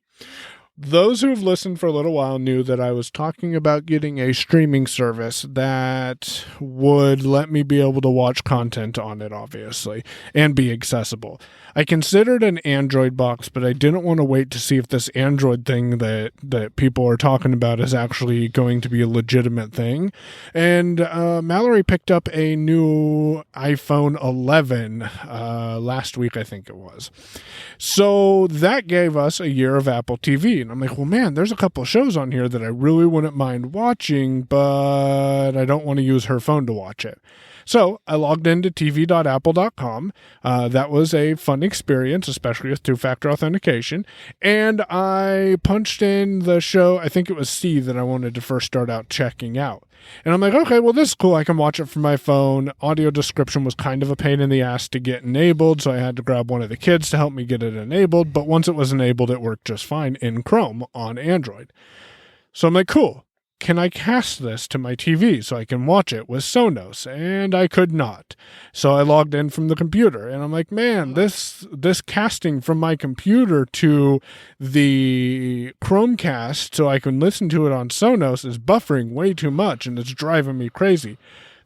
Those who have listened for a little while knew that I was talking about getting a streaming service that would let me be able to watch content on it, obviously, and be accessible. I considered an Android box, but I didn't want to wait to see if this Android thing that people are talking about is actually going to be a legitimate thing. And Mallory picked up a new iPhone 11 last week, I think it was. So that gave us a year of Apple TV. And I'm like, well, man, there's a couple of shows on here that I really wouldn't mind watching, but I don't want to use her phone to watch it. So I logged into tv.apple.com. That was a fun experience, especially with two-factor authentication. And I punched in the show, I think it was C, that I wanted to first start out checking out. And I'm like, okay, well, this is cool. I can watch it from my phone. Audio description was kind of a pain in the ass to get enabled, so I had to grab one of the kids to help me get it enabled. But once it was enabled, it worked just fine in Chrome on Android. So I'm like, cool. Can I cast this to my TV so I can watch it with Sonos? And I could not. So I logged in from the computer and I'm like, man, this casting from my computer to the Chromecast so I can listen to it on Sonos is buffering way too much and it's driving me crazy.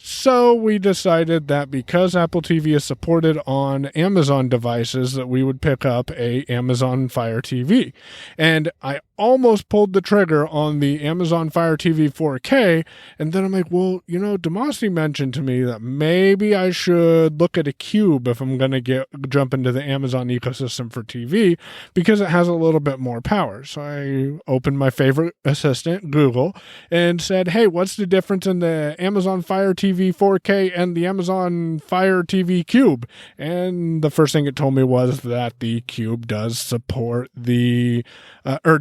So we decided that because Apple TV is supported on Amazon devices, that we would pick up a Amazon Fire TV. And I almost pulled the trigger on the Amazon Fire TV 4K. And then I'm like, well, Demasi mentioned to me that maybe I should look at a Cube if I'm going to jump into the Amazon ecosystem for TV, because it has a little bit more power. So I opened my favorite assistant, Google, and said, hey, what's the difference in the Amazon Fire TV 4K and the Amazon Fire TV Cube? And the first thing it told me was that the Cube does support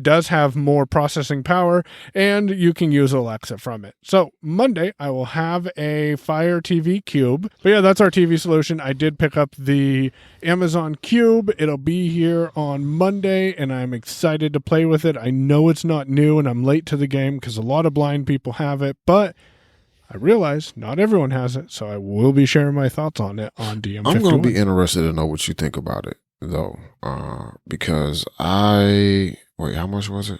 does have more processing power, and you can use Alexa from it. So Monday, I will have a Fire TV Cube. But yeah, that's our TV solution. I did pick up the Amazon Cube. It'll be here on Monday, and I'm excited to play with it. I know it's not new, and I'm late to the game because a lot of blind people have it, but I realize not everyone has it, so I will be sharing my thoughts on it on DM50. I'm going to be interested to know what you think about it, though, because wait, how much was it?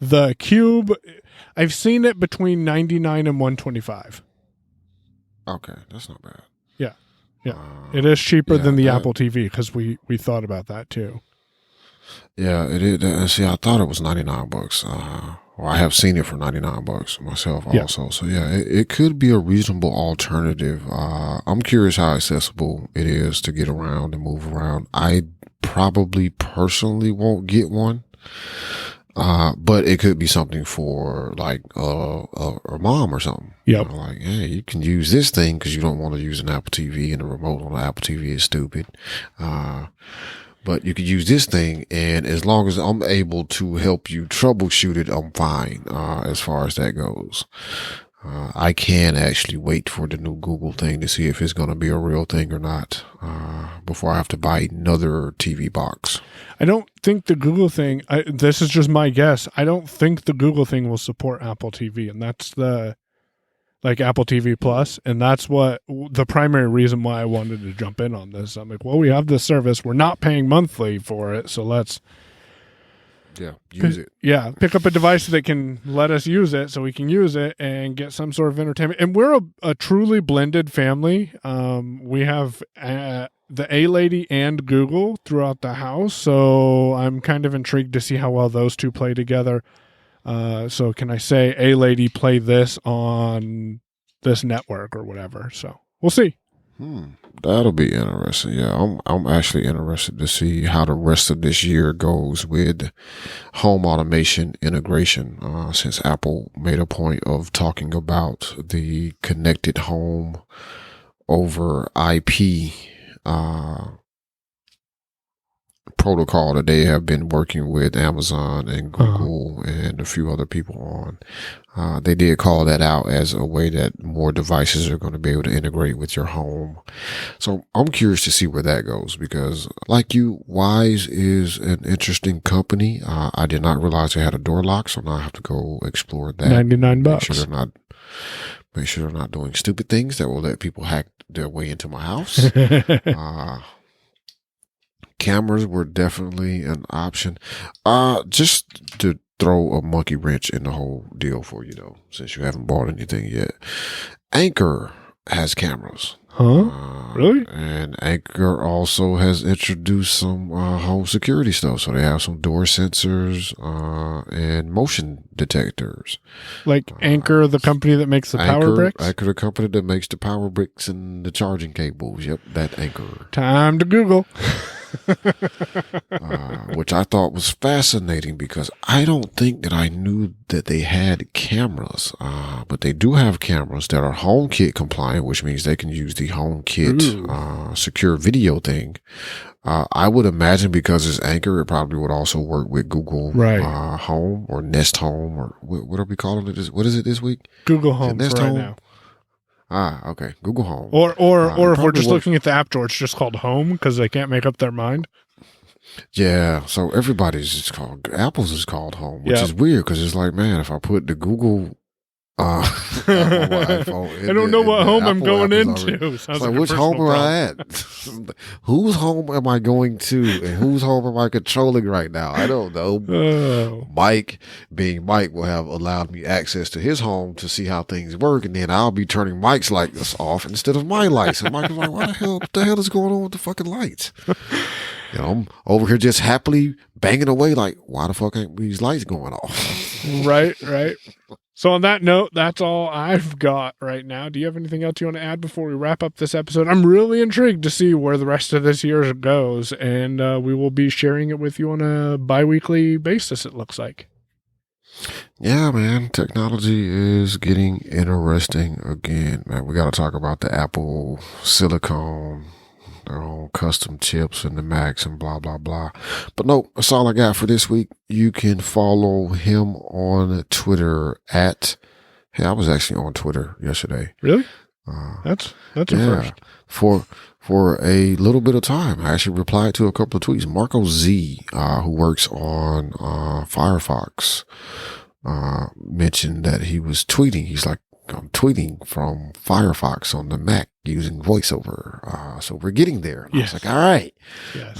The Cube, I've seen it between $99 and $125. Okay, that's not bad. Yeah. It is cheaper than the Apple TV because we thought about that too. Yeah, it is. See, I thought it was $99. Well, I have seen it for $99 myself also. So yeah, it could be a reasonable alternative. I'm curious how accessible it is to get around and move around. I probably personally won't get one. But it could be something for like a mom or something. Yep. Like, hey, you can use this thing because you don't want to use an Apple TV, and the remote on the Apple TV is stupid. But you could use this thing, and as long as I'm able to help you troubleshoot it, I'm fine as far as that goes. I can actually wait for the new Google thing to see if it's going to be a real thing or not before I have to buy another TV box. I don't think the Google thing, this is just my guess, I don't think the Google thing will support Apple TV, and that's the Apple TV Plus, and that's what the primary reason why I wanted to jump in on this. I'm like, well, we have this service, we're not paying monthly for it, so let's Yeah, use it. Yeah, pick up a device that can let us use it so we can use it and get some sort of entertainment. And we're a truly blended family. We have the A-Lady and Google throughout the house, so I'm kind of intrigued to see how well those two play together. So can I say, A-Lady, play this on this network or whatever? So we'll see. That'll be interesting. Yeah, I'm actually interested to see how the rest of this year goes with home automation integration. Since Apple made a point of talking about the connected home over IP protocol that they have been working with Amazon and Google and a few other people on. They did call that out as a way that more devices are going to be able to integrate with your home. So I'm curious to see where that goes because, like you, Wise is an interesting company. I did not realize they had a door lock, so now I have to go explore that. $99. Make sure they're not doing stupid things that will let people hack their way into my house. Cameras were definitely an option. Just to throw a monkey wrench in the whole deal for you, though, since you haven't bought anything yet. Anchor has cameras. Really? And Anchor also has introduced some home security stuff. So they have some door sensors and motion detectors. Like Anchor, the company that makes the power bricks? Anchor, the company that makes the power bricks and the charging cables. Yep, that Anchor. Time to Google. Which I thought was fascinating because I don't think that I knew that they had cameras, but they do have cameras that are HomeKit compliant, which means they can use the HomeKit secure video thing. I would imagine because it's Anchor, it probably would also work with Google Home or Nest Home or what are we calling it? What is it this week? Google Home Nest right Home? now. Okay. Google Home. Or if we're just looking at the App Store, it's just called Home because they can't make up their mind. Yeah. So everybody's just Apple's is called Home, which is weird because it's like, man, if I put the Google iPhone I don't know what home I'm going into. It's like which home am I at? Whose home am I going to? And whose home am I controlling right now? I don't know. Mike, being Mike, will have allowed me access to his home to see how things work, and then I'll be turning Mike's lights off instead of my lights. And Mike is like, what the hell is going on with the fucking lights? You know, I'm over here just happily banging away like, why the fuck ain't these lights going off? Right. So on that note, that's all I've got right now. Do you have anything else you want to add before we wrap up this episode? I'm really intrigued to see where the rest of this year goes, and we will be sharing it with you on a bi-weekly basis, it looks like. Yeah, man. Technology is getting interesting again, man. We got to talk about the Apple Silicon, their own custom chips and the Macs and blah, blah, blah. But no, that's all I got for this week. You can follow him on Twitter at, hey, I was actually on Twitter yesterday. Really? That's a first. For a little bit of time, I actually replied to a couple of tweets. Marco Z, who works on Firefox, mentioned that he was tweeting. He's like, I'm tweeting from Firefox on the Mac using VoiceOver. So we're getting there. And I was like, all right. Yes.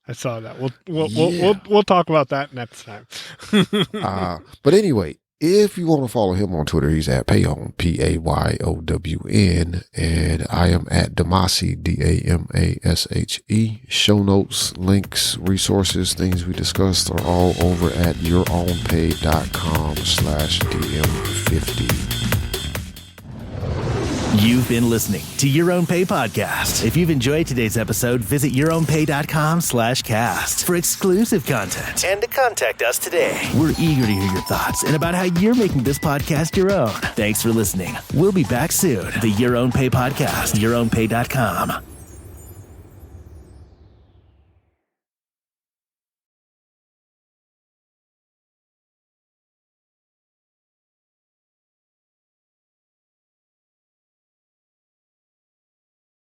I saw that. We'll talk about that next time. But anyway, if you want to follow him on Twitter, he's at Payown, Payown, and I am at Damashe, Damashe. Show notes, links, resources, things we discussed are all over at yourownpay.com/DM50. You've been listening to Your Own Pay Podcast. If you've enjoyed today's episode, visit yourownpay.com/cast for exclusive content and to contact us today. We're eager to hear your thoughts and about how you're making this podcast your own. Thanks for listening. We'll be back soon. The Your Own Pay Podcast, yourownpay.com.